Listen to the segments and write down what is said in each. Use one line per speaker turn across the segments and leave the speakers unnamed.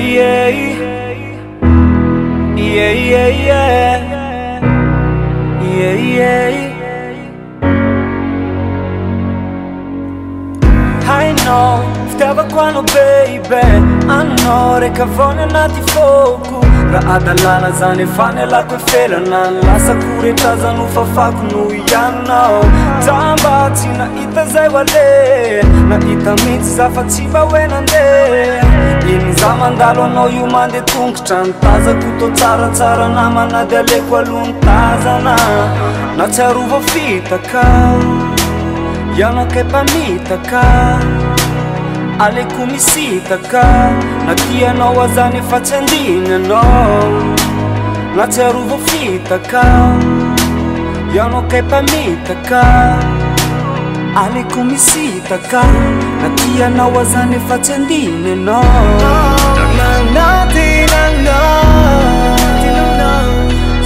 yeah, yeah, yeah, yeah, yeah. I know, fitiavako baby, anao reka vaona anaty foko. Raha adalana zany efa nialako felana, lasako rehetra no fafako noho ianao. Tamba tsy nahita zay wale, nahita mihitsy za fa tsy mba hoe nandeha. Iny za mandalo anao io mandeha tongotra, nitazako tô tsaratsara namana dia aleko aloha nitazana. Na tsy arova fitaka, ianao ke mpamitaka, aleko misitaka. Na tianao azany efa tsy andinanao, na tsy arova fitaka, ianao ke mpamitaka, aleko misitaka. Na tianao azany efa tsy andinanao.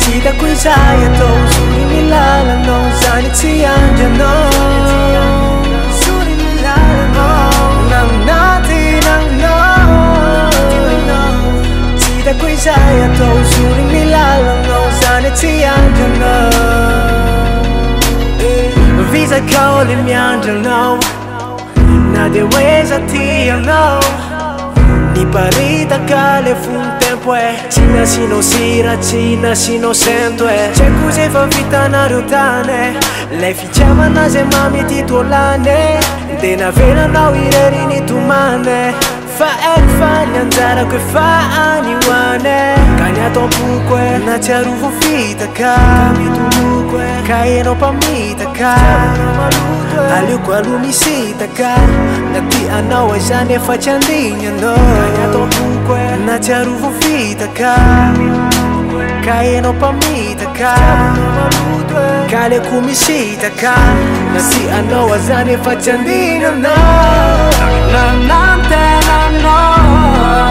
Hitako izay atao sori milalanao, zany tsy andranao. Sori milalanao, hitako izay atao sori milalanao, zany tsy andranao. Vizakao le miandranao, na dia hoe za tianao. Niparitaka le fun tempo e, tsy nasinao sira, tsy nasinao sento e. C'è cos'è fa vitanareo tane, lei fitiavana zay mametitolane. De navelanao ireriny tomane, fa eko fa nianjarako efa anioane. Ka ny ataom-poko e, na tsy arovo fitaka, mitoloko e, ka enao mpamitaka. Aleoko aloha misitaka, na tianao izany efa tsy andinanao. Ka ny ataom-poko e, na tsy arovo fitaka, ka enao mpamitaka. Ka aleoko misitaka, na tianao izany efa tsy andinanao. Nanantenanao,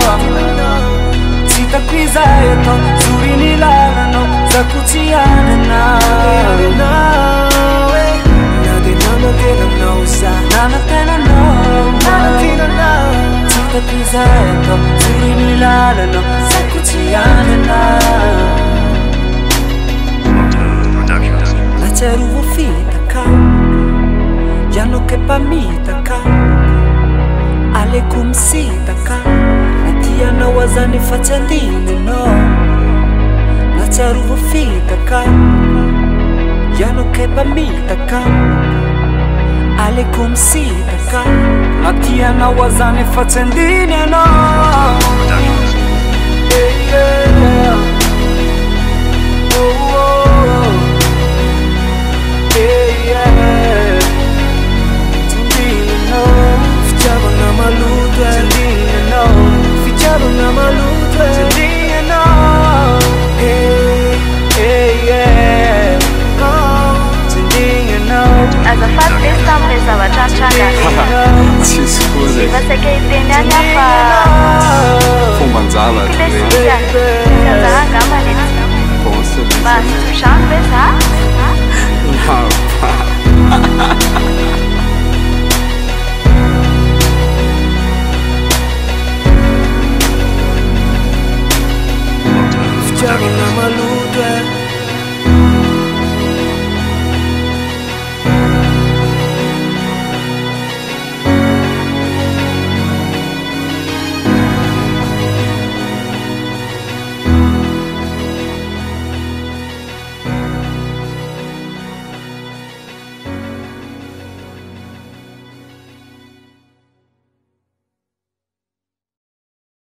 tsy hitako izay atao sori nilalanao, zako tsy ananao. Nanantenanao za, nanantenanao, tsy hitako izay atao sori nilalanao, zako tsy ananao. Na tsy arova fitaka, ianao ke mpamitaka, aleko misitaka. Na tianao azany efa tsy andinanao, na tsy arova fitaka, ianao ke mpamitaka, aleko misitaka. Na tianao azany efa tsy andinanao. Fitiavana maloto e, fitiavana maloto e,
azafady ve samile zavatra antranga
tsisy koa zay
efa saika hiteny any fa
fombanjala
lesisia tsy anjara angambany
pensy
mba azotrano ve za?